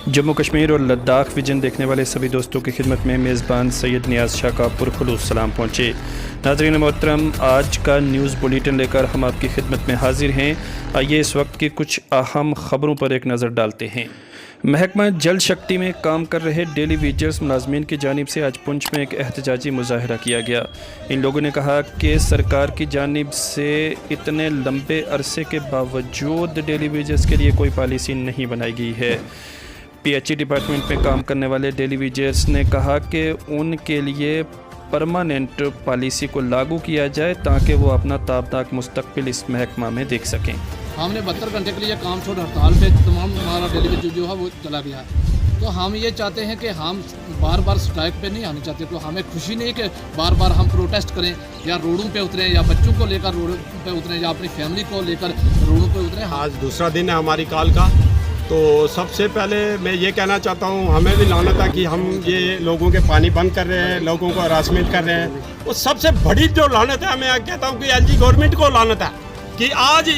जम्मू कश्मीर और लद्दाख विजन देखने वाले सभी दोस्तों की खिदमत में मेज़बान सैयद नियाज़ शाह का पुरखुलूस सलाम पहुँचे। नाज़रीन मोहतरम, आज का न्यूज़ बुलेटिन लेकर हम आपकी खिदमत में हाजिर हैं। आइए इस वक्त की कुछ अहम ख़बरों पर एक नज़र डालते हैं। महकमा जल शक्ति में काम कर रहे डेली वेजर्स मुलाजमीन की जानिब से आज पुंछ में एक एहतजाजी मुजाहरा किया गया। इन लोगों ने कहा कि सरकार की जानिब से इतने लंबे अरसे के बावजूद डेली वेजर्स के लिए कोई पॉलिसी नहीं बनाई गई है। PHE डिपार्टमेंट में काम करने वाले डेली वेजर्स ने कहा कि उनके लिए परमानेंट पॉलिसी को लागू किया जाए ताकि वो अपना ताबनाक मुस्तकबिल इस महकमा में देख सकें। हमने 72 घंटे के लिए काम छोड़ हड़ताल पे तमाम हमारा डेली वेजर जो है वो चला गया। तो हम ये चाहते हैं कि हम बार बार स्ट्राइक पे नहीं आने चाहते। तो हमें खुशी नहीं कि बार बार हम प्रोटेस्ट करें या रोडों पे उतरें या बच्चों को लेकर रोडों पे उतरें या अपनी फैमिली को लेकर रोडों पे उतरें। आज दूसरा दिन है हमारी कॉल का। तो सबसे पहले मैं ये कहना चाहता हूँ, हमें भी लानत है कि हम ये लोगों के पानी बंद कर रहे हैं, लोगों को हरासमेंट कर रहे हैं। वो सबसे बड़ी जो लानत है, मैं कहता हूँ कि LG गवर्नमेंट को लानत है कि आज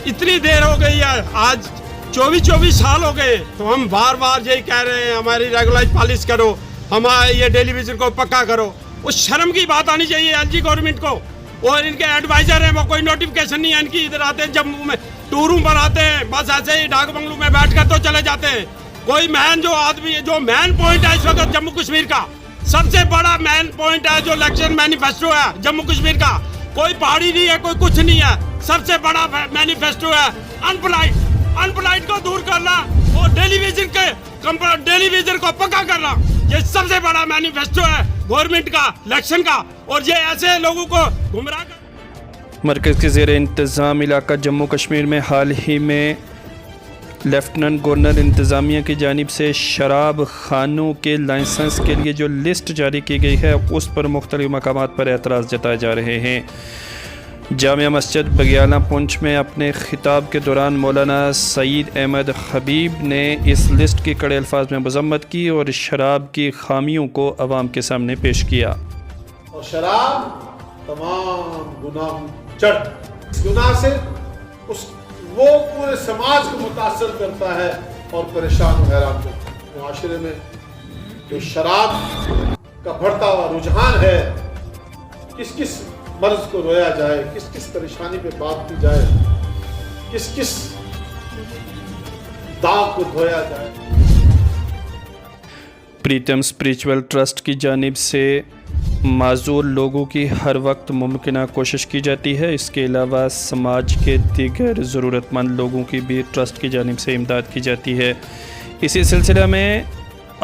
इतनी देर हो गई है, आज 24 साल हो गए, तो हम बार बार यही कह रहे हैं हमारी रेगुलाइज पॉलिसी करो, हमारे ये डेली वेजर को पक्का करो। उस शर्म की बात आनी चाहिए LG गवर्नमेंट को। और इनके एडवाइजर हैं, वो कोई नोटिफिकेशन नहीं है इनकी। इधर आते हैं जम्मू में टूरों पर आते हैं, बस ऐसे ही डाक बंगलों में बैठ कर तो चले जाते हैं। कोई मैन जो आदमी है, जो मैन पॉइंट है इस वक्त जम्मू कश्मीर का, सबसे बड़ा मैन पॉइंट है जो इलेक्शन मैनिफेस्टो है जम्मू कश्मीर का। कोई पहाड़ी नहीं है, कोई कुछ नहीं है, सबसे बड़ा मैनिफेस्टो है अनपोलाइट को दूर करना और डेली वेजर को पक्का करना। ये सबसे बड़ा मैनिफेस्टो है गवर्नमेंट का इलेक्शन का। और ये ऐसे लोगों को गुमराह मरकज़ के ज़ेर इंतज़ाम इलाका जम्मू कश्मीर में हाल ही में लेफ्टिनेंट गवर्नर इंतज़ामिया की जानिब से शराब खानों के लाइसेंस के लिए जो लिस्ट जारी की गई है उस पर मुख्तलिफ मकामात पर एतराज़ जताए जा रहे हैं। जामिया मस्जिद बगियाना पुंछ में अपने खिताब के दौरान मौलाना सईद अहमद हबीब ने इस लिस्ट की कड़े अल्फाज में मज़म्मत की और शराब की खामियों को अवाम के सामने पेश किया। और शराब तमाम गुनाह से वो पूरे समाज को मुतासर करता है और परेशान और हैरान करता है। मुआशरे में जो शराब का बढ़ता हुआ रुझान है, किस किस मर्ज को रोया जाए, किस किस परेशानी पे बात की जाए, किस किस दाग को धोया जाए। प्रीतम स्पिरिचुअल ट्रस्ट की जानिब से माजूर लोगों की हर वक्त मुमकिन कोशिश की जाती है। इसके अलावा समाज के दीगर ज़रूरतमंद लोगों की भी ट्रस्ट की जानिब से इमदाद की जाती है। इसी सिलसिले में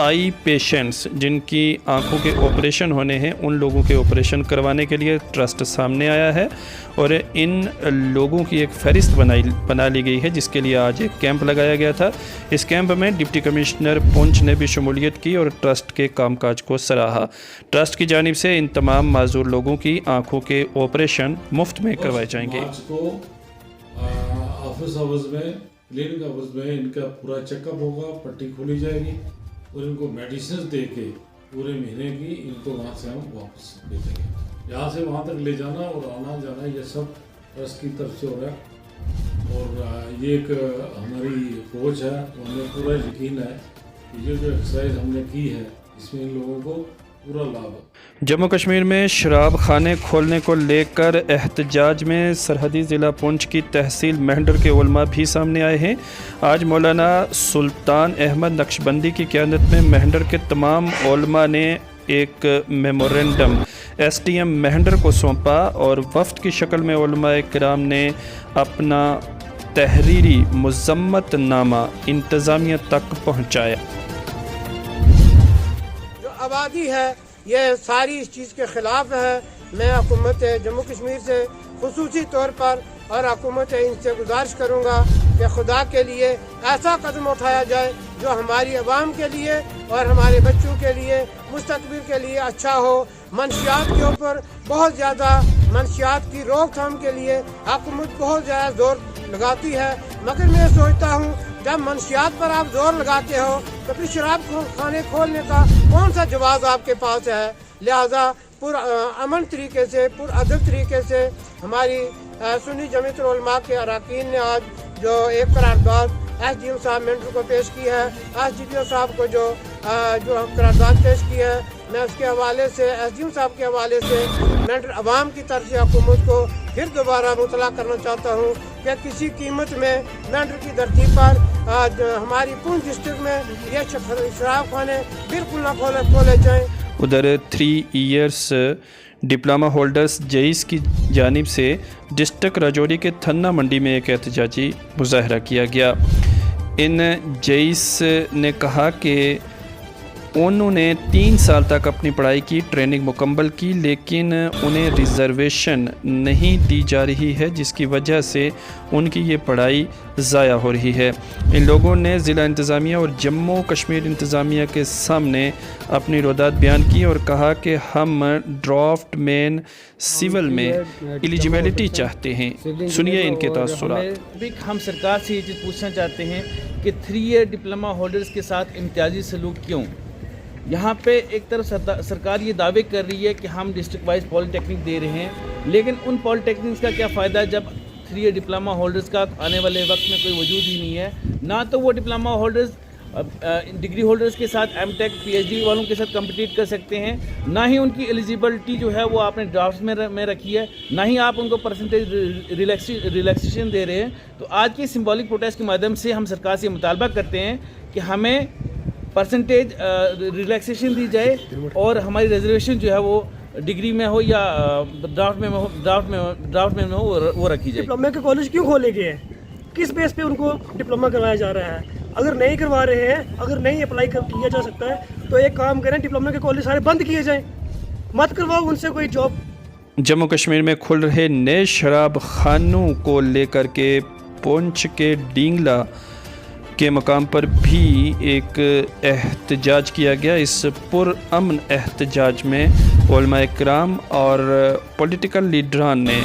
आई पेशेंट्स जिनकी आंखों के ऑपरेशन होने हैं, उन लोगों के ऑपरेशन करवाने के लिए ट्रस्ट सामने आया है और इन लोगों की एक फ़हरिस्त बना ली गई है, जिसके लिए आज एक कैंप लगाया गया था। इस कैंप में डिप्टी कमिश्नर पुंछ ने भी शमूलियत की और ट्रस्ट के कामकाज को सराहा। ट्रस्ट की जानिब से इन तमाम माजूर लोगों की आंखों के ऑपरेशन मुफ्त में करवाए जाएंगे। ऑफिस आवर्स में, क्लिनिक आवर्स में इनका पूरा चेकअप होगा, पट्टी खोली जाएगी और इनको मेडिसिन दे के पूरे महीने की इनको वहाँ से हम वापस भेजेंगे। यहाँ से वहाँ तक ले जाना और आना जाना ये सब ट्रस्ट की तरफ से हो रहा है। और ये एक हमारी कोच है, हमें पूरा यकीन है कि ये जो एक्सरसाइज हमने की है इसमें इन लोगों को पूरा लाभ है। जम्मू कश्मीर में शराब खाने खोलने को लेकर एहतजाज में सरहदी ज़िला पुंछ की तहसील मेहंडर के उलमा भी सामने आए हैं। आज मौलाना सुल्तान अहमद नक्शबंदी की क़यादत में मेहंडर के तमाम उलमा ने एक मेमोरेंडम SDM मेहंडर को सौंपा और वफ़द की शक्ल में उलमा किराम ने अपना तहरीरी मुज़म्मत नामा इंतज़ामिया तक पहुँचाया। आबादी है ये सारी इस चीज़ के ख़िलाफ़ है। मैं हुकूमत जम्मू कश्मीर से खुसूसी तौर पर और हुकूमत इनसे गुजारिश करूँगा कि खुदा के लिए ऐसा कदम उठाया जाए जो हमारी आवाम के लिए और हमारे बच्चों के लिए मुस्तकबिल के लिए अच्छा हो। मंशियात के ऊपर बहुत ज़्यादा, मंशियात की रोकथाम के लिए हुकूमत बहुत ज़्यादा जोर लगाती है, मगर मैं सोचता हूँ जब मंशियात पर आप जोर लगाते हो तो फिर शराब खाने खोलने का कौन सा जवाब आपके पास है। लिहाजा अमन तरीके से, पुरअदब तरीके से हमारी सुन्नी जमीयत उल उलमा के अरकान ने आज जो एक करारदाद SDM साहब मेंटर को पेश की है, SDPO साहब को जो करारदाद पेश की है, मैं उसके हवाले से SDM साहब के हवाले से मेंटर अवाम की तरफ से हुकूमत को फिर दोबारा मुतला करना चाहता हूँ कि किसी कीमत में मेंटर की धरती पर हमारी पूंछ डिस्ट्रिक्ट में ये शराब खाने बिल्कुल ना खोले जाएँ। उधर 3 इयर्स डिप्लोमा होल्डर्स जेईस की जानिब से डिस्ट्रिक्ट राजौरी के थन्ना मंडी में एक एहतजाजी मुजाहरा किया गया। इन जेईस ने कहा कि उन्होंने 3 साल तक अपनी पढ़ाई की, ट्रेनिंग मुकम्मल की, लेकिन उन्हें रिज़र्वेशन नहीं दी जा रही है, जिसकी वजह से उनकी ये पढ़ाई ज़ाया हो रही है। इन लोगों ने ज़िला इंतज़ामिया और जम्मू कश्मीर इंतज़ामिया के सामने अपनी रोदात बयान की और कहा कि हम ड्राफ्ट मैन सिविल में एलिजिबिलिटी चाहते हैं। सुनिए इनके तासुरात। हम सरकार से ये चीज़ पूछना चाहते हैं कि 3 ईयर डिप्लोमा होल्डर्स के साथ इम्तियाजी सलूक क्यों? यहाँ पे एक तरफ सरकार ये दावे कर रही है कि हम डिस्ट्रिक्ट वाइज पॉलिटेक्निक दे रहे हैं, लेकिन उन पॉलिटेक्निक्स का क्या फ़ायदा जब 3 ईयर डिप्लोमा होल्डर्स का आने वाले वक्त में कोई वजूद ही नहीं है। ना तो वो डिप्लोमा होल्डर्स डिग्री होल्डर्स के साथ एमटेक पीएचडी वालों के साथ कम्पिटिट कर सकते हैं, ना ही उनकी एलिजिबिलिटी जो है वो आपने ड्राफ्ट में रखी है, ना ही आप उनको परसेंटेज रिलैक्सेशन दे रहे हैं। तो आज की सिंबॉलिक प्रोटेस्ट के माध्यम से हम सरकार से मुतालबा करते हैं कि हमें परसेंटेज रिलैक्सेशन दी जाए और हमारी रिजर्वेशन जो है वो डिग्री में हो या ड्राफ्ट में हो वो रखी जाए। डिप्लोमा के कॉलेज क्यों खोले गए हैं? किस बेस पे उनको डिप्लोमा करवाया जा रहा है? अगर नहीं करवा रहे हैं, अगर नहीं अप्लाई किया जा सकता है तो एक काम करें, डिप्लोमा के कॉलेज सारे बंद किए जाएं, मत करवाओ उनसे कोई जॉब। जम्मू कश्मीर में खुल रहे नए शराब खानों को लेकर के पुंछ के डींगला के मकाम पर भी एक एहतजाज किया गया। इस पुरअमन एहतजाज में उलमा इकराम और पॉलिटिकल लीडरान ने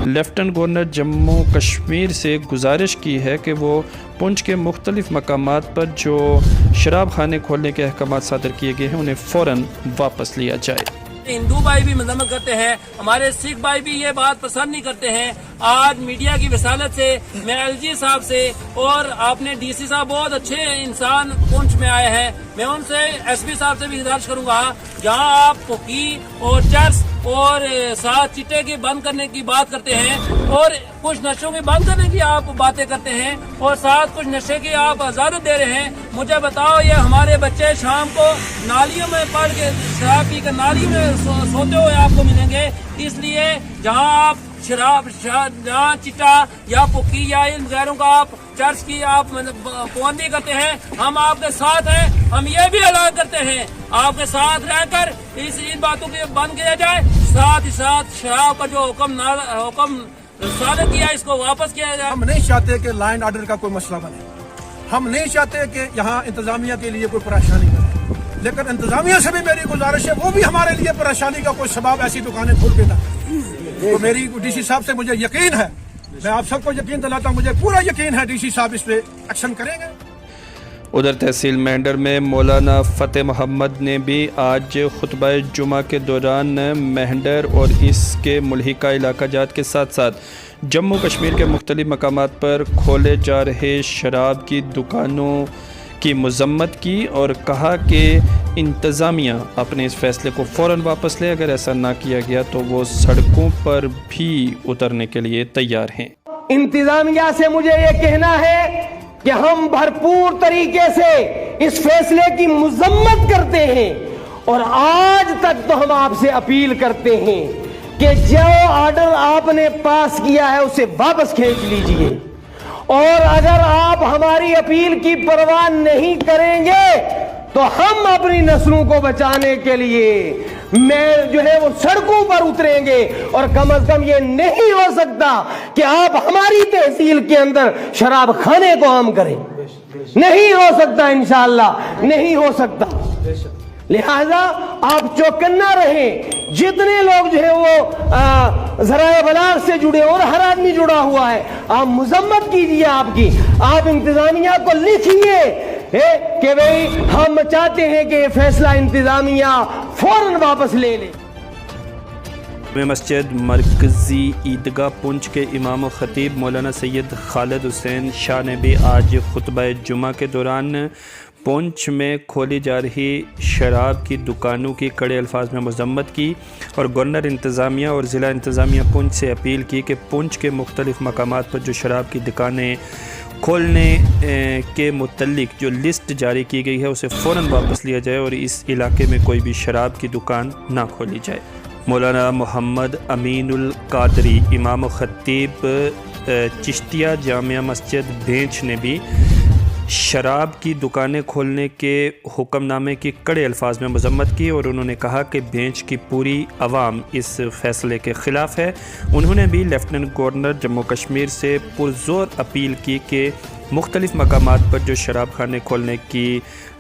लेफ्टिनेंट गवर्नर जम्मू कश्मीर से गुजारिश की है कि वो पुंछ के मुख्तलिफ मकामात पर जो शराब खाने खोलने के अहकाम सादर किए गए हैं उन्हें फ़ौरन वापस लिया जाए। हिंदू भाई भी मजम्मत करते हैं, हमारे सिख भाई भी ये बात पसंद नहीं करते हैं। आज मीडिया की वसालत से मैं एलजी साहब से और आपने डीसी साहब बहुत अच्छे इंसान पुंछ में आए हैं, मैं उनसे एसपी साहब से भी गुजारिश करूंगा, जहां आप कोकी और चर्च और साथ चिट्टे के बंद करने की बात करते हैं और कुछ नशों के बंद करने की आप बातें करते हैं और साथ कुछ नशे की आप इजाजत दे रहे हैं। मुझे बताओ, ये हमारे बच्चे शाम को नालियों में पड़ के शराब पी कर नाली में सोते हुए आपको मिलेंगे। इसलिए जहां आप शराब जहाँ चिट्टा या पुक्की या इन गैरों का आप चर्च की आप पाबंदी करते हैं, हम आपके साथ हैं। हम ये भी ऐलान करते हैं आपके साथ रहकर इन बातों के बंद किया जाए। साथ ही साथ शराब का जो हुक्म सादर किया इसको वापस किया जाए। हम नहीं चाहते कि लॉ एंड ऑर्डर का कोई मसला बने, हम नहीं चाहते कि यहाँ इंतजामिया के लिए कोई परेशानी बने, लेकिन इंतजामिया से भी मेरी गुजारिश है वो भी हमारे लिए परेशानी का कोई सबब ऐसी दुकानें खोल के ना। तो मेरी डीसी साहब से मुझे यकीन है, मैं आप सबको यकीन दिलाता हूँ, मुझे पूरा यकीन है डीसी साहब इस पे एक्शन करेंगे। उधर तहसील मेंढर में मौलाना फ़तेह मोहम्मद ने भी आज खुतबा जुमा के दौरान मेंढर और इसके मुल्हिका इलाका जात के साथ साथ जम्मू कश्मीर के मुख्तलिफ मकामात पर खोले जा रहे शराब की दुकानों की मजम्मत की और कहा कि इंतज़ामिया अपने इस फैसले को फ़ौरन वापस ले, अगर ऐसा ना किया गया तो वो सड़कों पर भी उतरने के लिए तैयार हैं। इंतज़ामिया से मुझे ये कहना है कि हम भरपूर तरीके से इस फैसले की मजम्मत करते हैं और आज तक तो हम आपसे अपील करते हैं कि जो ऑर्डर आपने पास किया है उसे वापस खींच लीजिए और अगर आप हमारी अपील की परवाह नहीं करेंगे तो हम अपनी नस्लों को बचाने के लिए जो है वो सड़कों पर उतरेंगे और कम से कम ये नहीं हो सकता कि आप हमारी तहसील के अंदर शराब खाने को आम करें। नहीं हो सकता, इंशाअल्लाह नहीं हो सकता। लिहाजा आप चौकन्ना रहें। जितने लोग जो है वो ज़राए बलाग से जुड़े और हर आदमी जुड़ा हुआ है, आप मजम्मत कीजिए आपकी। आप इंतजामिया को लिखिए कि भाई हम चाहते हैं कि फैसला इंतजामिया फौरन वापस ले ले। مسجد مرکزی عیدگاہ پنچ کے امام و خطیب مولانا سید خالد حسین شاہ نے بھی آج خطبہ جمعہ کے دوران پنچ میں کھولی جا رہی شراب کی دکانوں کی کڑے الفاظ میں مذمت کی اور گورنر انتظامیہ اور ضلع انتظامیہ پنچ سے اپیل کی کہ پنچ کے مختلف مقامات پر جو شراب کی دکانیں کھولنے کے متعلق جو لسٹ جاری کی گئی ہے اسے فوراً واپس لیا جائے اور اس علاقے میں کوئی بھی شراب کی دکان نہ کھولی جائے۔ مولانا محمد امین القادری امام و خطیب چشتیہ جامعہ مسجد بھینچ نے بھی شراب کی دکانیں کھولنے کے حکم نامے کی کڑے الفاظ میں مذمت کی اور انہوں نے کہا کہ بھینچ کی پوری عوام اس فیصلے کے خلاف ہے۔ انہوں نے بھی لیفٹیننٹ گورنر جموں کشمیر سے پرزور اپیل کی کہ مختلف مقامات پر جو شراب خانے کھولنے کی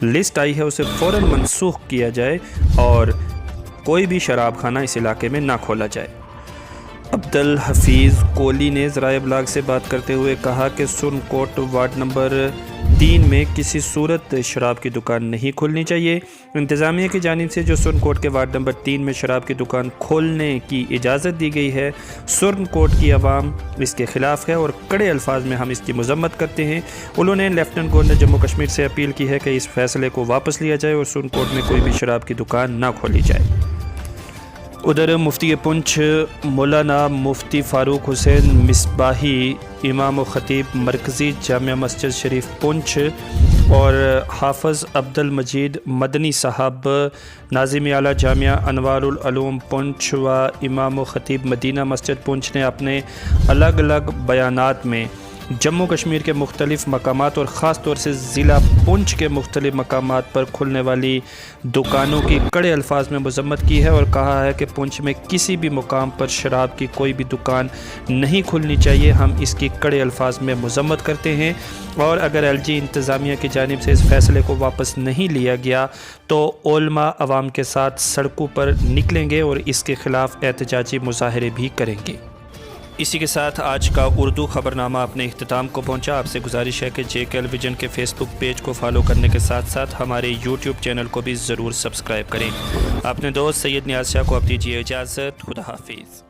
لسٹ آئی ہے اسے فوراً منسوخ کیا جائے اور کوئی بھی شراب خانہ اس علاقے میں نہ کھولا جائے۔ عبدالحفیظ کولی نے ذرائع ابلاغ سے بات کرتے ہوئے کہا کہ سرن کوٹ وارڈ نمبر 3 میں کسی صورت شراب کی دکان نہیں کھولنی چاہیے۔ انتظامیہ کی جانب سے جو سرن کوٹ کے وارڈ نمبر 3 میں شراب کی دکان کھولنے کی اجازت دی گئی ہے، سرن کوٹ کی عوام اس کے خلاف ہے اور کڑے الفاظ میں ہم اس کی مذمت کرتے ہیں۔ انہوں نے لیفٹیننٹ گورنر جموں کشمیر سے اپیل کی ہے کہ اس فیصلے کو واپس لیا جائے اور سرن کوٹ میں کوئی بھی شراب کی دکان نہ کھولی جائے۔ ادھر مفتی پنچ مولانا مفتی فاروق حسین مصباحی امام و خطیب مرکزی جامعہ مسجد شریف پنچ اور حافظ عبد المجید مدنی صاحب ناظم اعلیٰ جامعہ انوار العلوم پنچ و امام و خطیب مدینہ مسجد پنچ نے اپنے الگ الگ بیانات میں جموں کشمیر کے مختلف مقامات اور خاص طور سے ضلع پنچ کے مختلف مقامات پر کھلنے والی دکانوں کی کڑے الفاظ میں مذمت کی ہے اور کہا ہے کہ پنچ میں کسی بھی مقام پر شراب کی کوئی بھی دکان نہیں کھلنی چاہیے۔ ہم اس کی کڑے الفاظ میں مذمت کرتے ہیں اور اگر ایل جی انتظامیہ کی جانب سے اس فیصلے کو واپس نہیں لیا گیا تو علماء عوام کے ساتھ سڑکوں پر نکلیں گے اور اس کے خلاف احتجاجی مظاہرے بھی کریں گے۔ اسی کے ساتھ آج کا اردو خبرنامہ اپنے اختتام کو پہنچا۔ آپ سے گزارش ہے کہ JKL ویژن کے فیس بک پیج کو فالو کرنے کے ساتھ ساتھ ہمارے یوٹیوب چینل کو بھی ضرور سبسکرائب کریں۔ اپنے دوست سید نیاز شاہ کو اب دیجیے اجازت۔ خدا حافظ۔